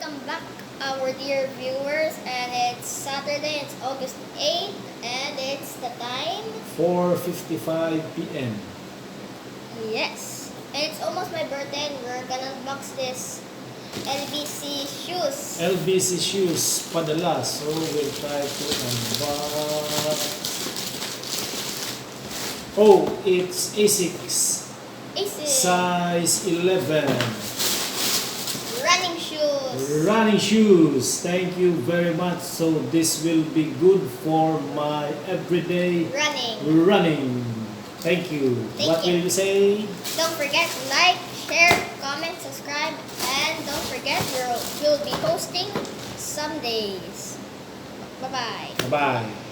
welcome back our dear viewers, and it's Saturday, it's August 8th, and it's the time 4:55 p.m. Yes, and it's almost my birthday, and we're gonna unbox this LBC shoes. LBC shoes padala, so we'll try to unbox. Oh, it's A6 Aces size 11 running shoes. running shoes. Thank you very much. So this will be good for my everyday running. Thank you. What will you say? Don't forget to like, share, comment, subscribe, and don't forget we'll be posting some days. Bye-bye. Bye-bye.